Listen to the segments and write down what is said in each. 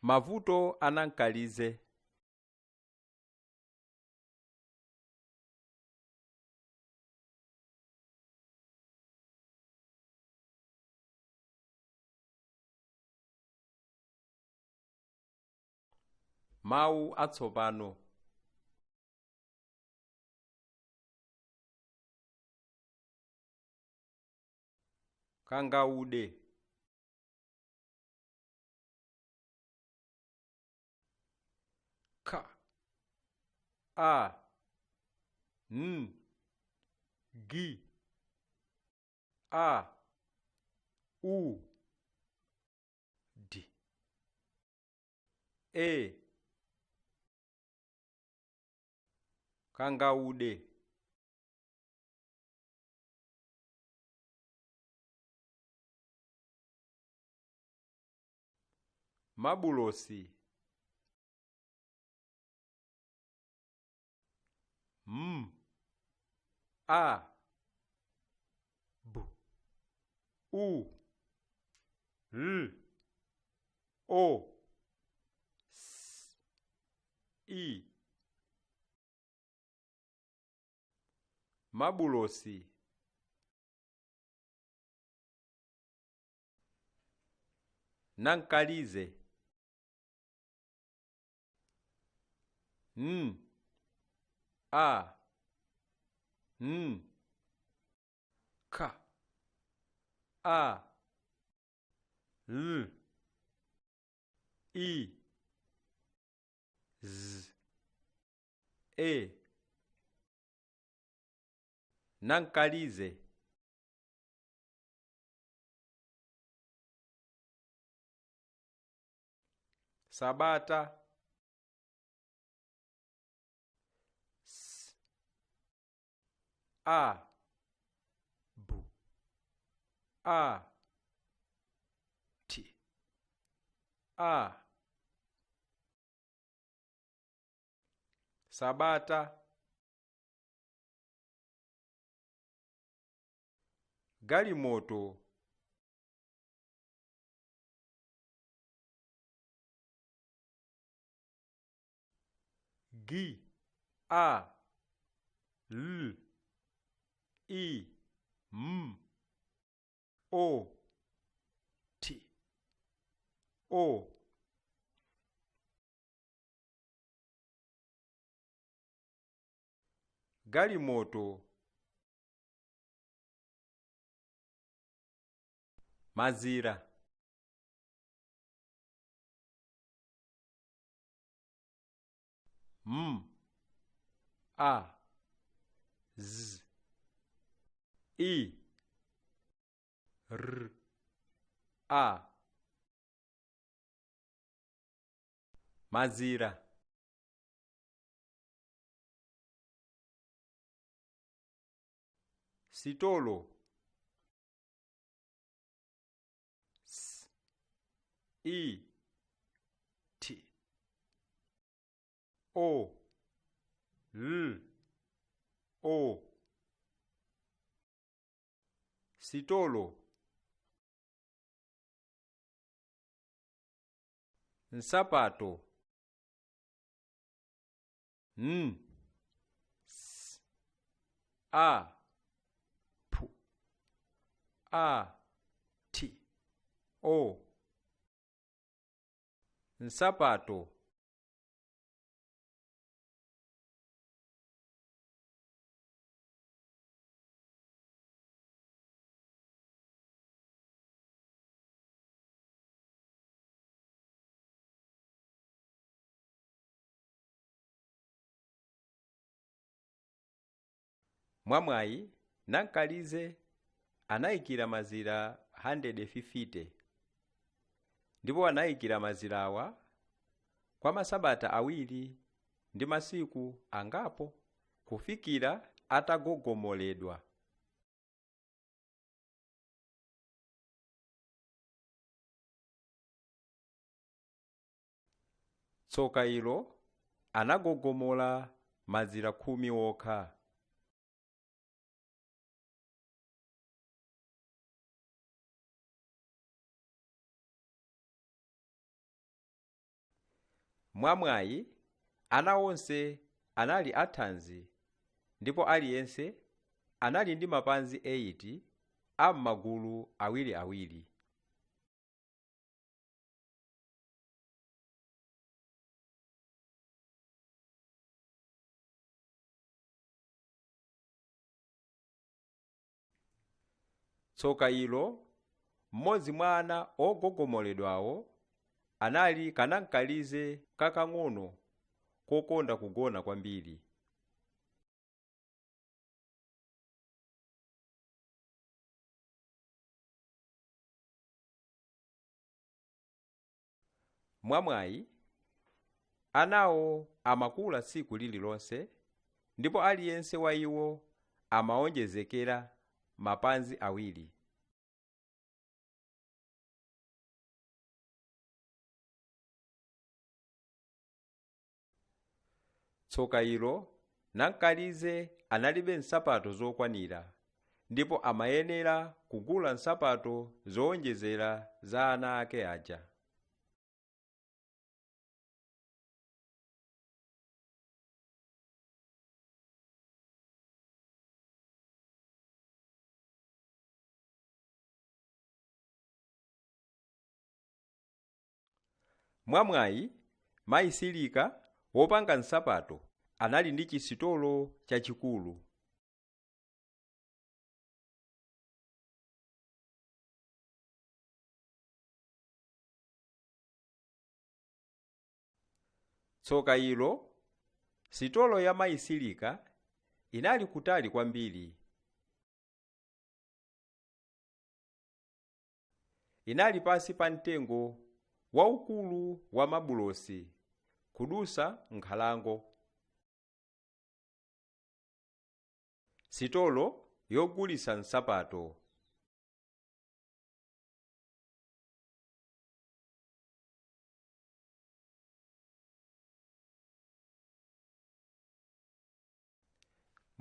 Mavuto a Nankalize. Mawu atsopano. Kangaude. Ka. A. N. Gi. A. U. D. E. Kangaude. Mabulosi. M. A. B. U. L. O. S. I. Mabulosi. Nankalize. N. A. N. Ka. A. L. I. Z. E. Nankalize. Sabata. S. A. B. A. T. A. Sabata. Galimoto. Gi. A. L. I. M. O. T. O. Galimoto. Mazira. M. A. Z. I. R. A. Mazira. Sitolo. S. I. T. O. L. O. Sitolo. Nsapato. N. S. A. P. A. T. O. Nsapato. Mwamwayi Nankalize anayikira mazira 150 ndipo anayikira mazira awa kwa masabata awiri ndi masiku angapo kufikira atagogomoledwa. Tsoka ilo anagogomola mazira 10 okha. Mwamwayi ana onse anali athanzi ndipo aliyense anali ndi mapazi 8 am'magulu awiriawiri. Tsoka ilo mmodzi mwa ana ogogomoledwawo anali kanankalize kakang'ono kokonda kugona kwambiri. Mwamwayi anawo amakula tsiku lililonse ndipo aliyense wa iwo amawonjezekera mapazi 2. Tsoka ilo Nankalize analibe nsapato zokwanira ndipo amayenera kugula nsapato zowonjezera za ana ake aja. Mwamwayi mayi Silika wopanga nsapato anali ndi chisitolo chachikulu. Tsoka ilo sitolo ya mayi Silika inali kutali kwambiri. Inali pasi pa mtengo waukulu wa mabulosi kudusa nkhalango. Sitolo yogulisa nsapato.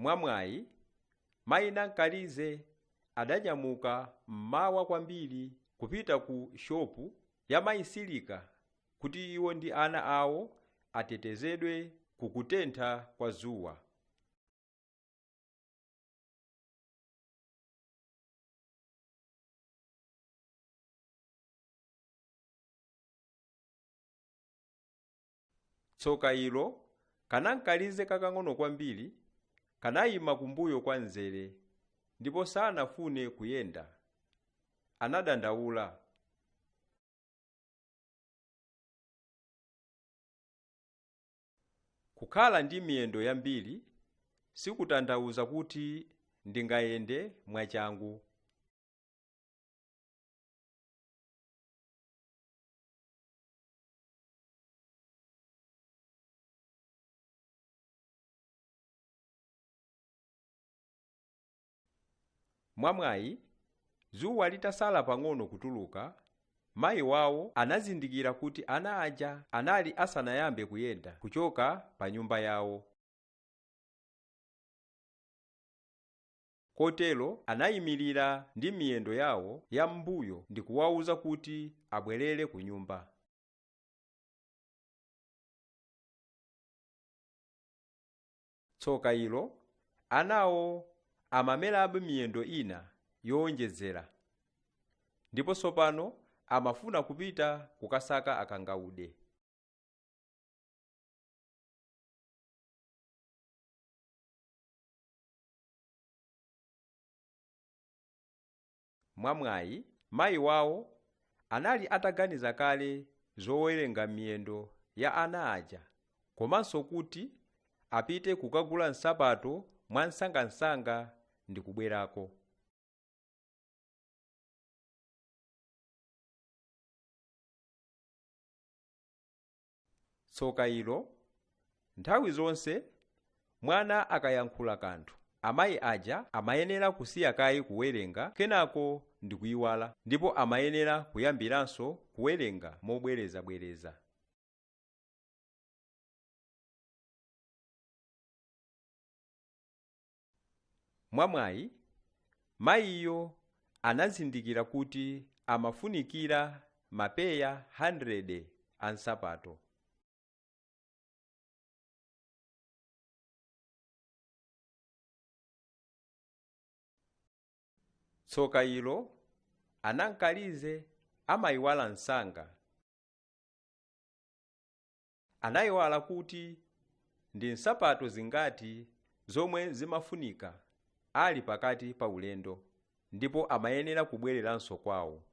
Mwamwayi mayi Nankalize adanyamuka mmawa kwambiri kupita ku shopu ya mayi Silika kuti iwo ndi ana awo atetezedwe kukutentha kwa zuwa. Tsoka ilo kanankalize kakang'ono kwambiri kanayima kumbuyo kwa mzere ndipo sanafune kuyenda. Anadandaula. Kukhala ndi miyendo yambiri sikutanthauza kuti ndingayende mwachangu. Mwamwayi zuwa litasala pang'ono kutuluka, mayi wawo anazindikira kuti ana aja anali asanayambe kuyenda kuchoka pa nyumba yawo. Kotero anayimirira ndi miyendo yawo ya mbuyo ndi kuwawuza kuti abwerere ku nyumba. Tsoka ilo anawo amamerabe miyendo ina yowonjezera ndipo tsopano amafuna kupita kukasaka akangaude. Mwamwayi mayi wawo anali ataganiza kale zowerenga miyendo ya ana aja komanso kuti apite kukagula nsapato mwansangansanga ndi kubwerako. Tsoka ilo nthawi zonse mwana akayankhula kanthu amayi aja amayenera kusiya kaye kuwerenga kenako ndi kuyiwala ndipo amayenera kuyambiranso kuwerenga mobwerezabwereza. Mwamwayi mayiyo anazindikira kuti amafunikira mapeya 100 ansapato. tsoka ilo Nankalize amayiwala msanga. Anayiwala kuti ndi nsapato zingati zomwe zimafunika ali pakati pa ulendo, ndipo amayenera kubwereranso kwawo.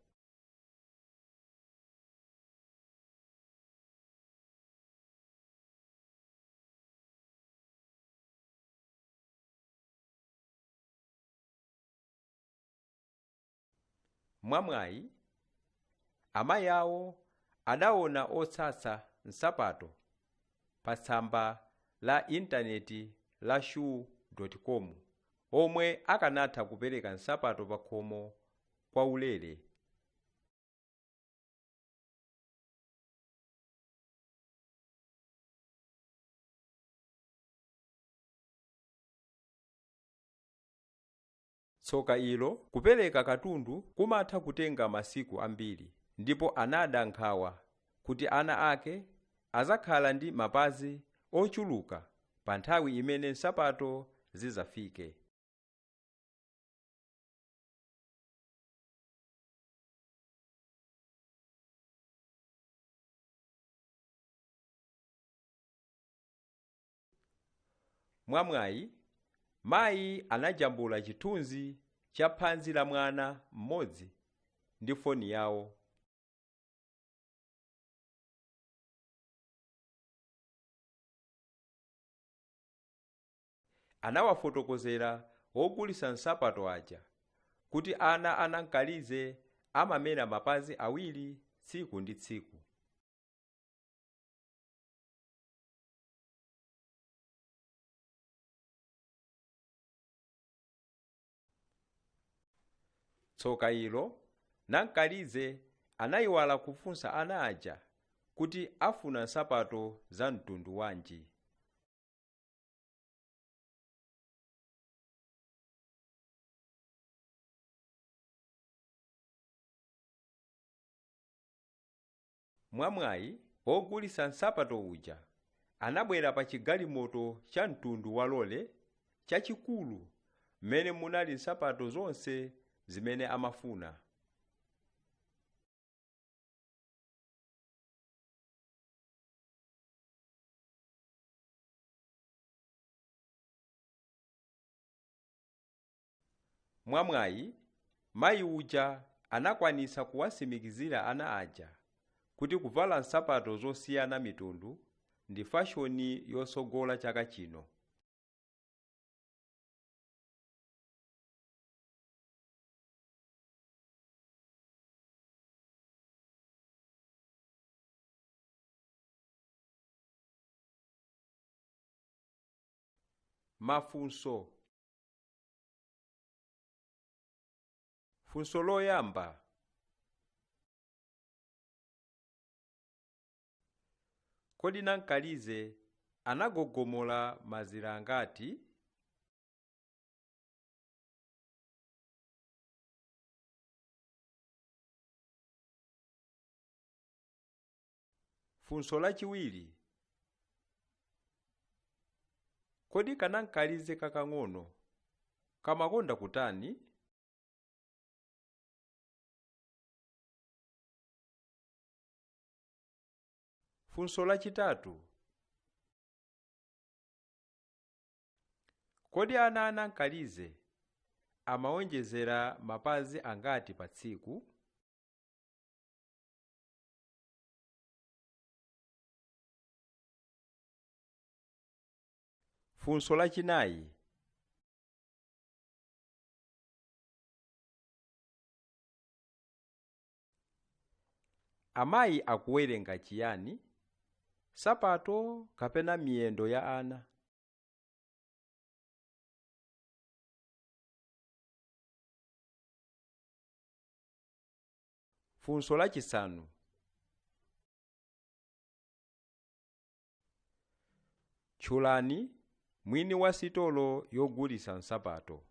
Mwamwayi amayi awo adaona otsatsa nsapato pa tsamba la intaneti la shoe.com omwe akanatha kupereka nsapato pa khomo kwa ulere. Tsoka ilo kupereka katundu kumatha kutenga masiku ambiri, ndipo anada nkhawa kuti ana ake azakhala ndi mapazi ochuluka pa nthawi imene nsapato zizafike. Mwamwayi mayi anajambula chithunzi cha phanzi la mwana mmodzi ndi foni yawo. Anawafotokozera wogulitsa nsapato aja kuti ana a Nankalize amamera mapazi awiri tsiku ndi tsiku. Tsoka ilo Nankalize anayiwala kufunsa ana aja kuti afuna nsapato za mtundu wanji. Mwamwayi wogulitsa nsapato uja anabwera pa chigalimoto cha mtundu wa lole chachikulu mmene munali nsapato zonse zimene amafuna. Mwamwayi mayi uja anakwanitsa kuwasimikizira ana aja kuti kuvala nsapato zosiyana mitundu ndi fashoni yosogola chaka chino. Mafunso. Funso loyamba: kodi Nankalize anagogomola mazira angati? Funso lachiwiri: kodi Nankalize kakang'ono kamakonda kutani? Funso lachitatu: kodi ana a Nankalize amawonjezera mapazi angati pa tsiku? Funso lachinayi: amayi akuwerenga chiyani, sapato kapena miyendo ya ana? Funso lachisanu: tchulani mwini wa sitolo yogulitsa nsapato.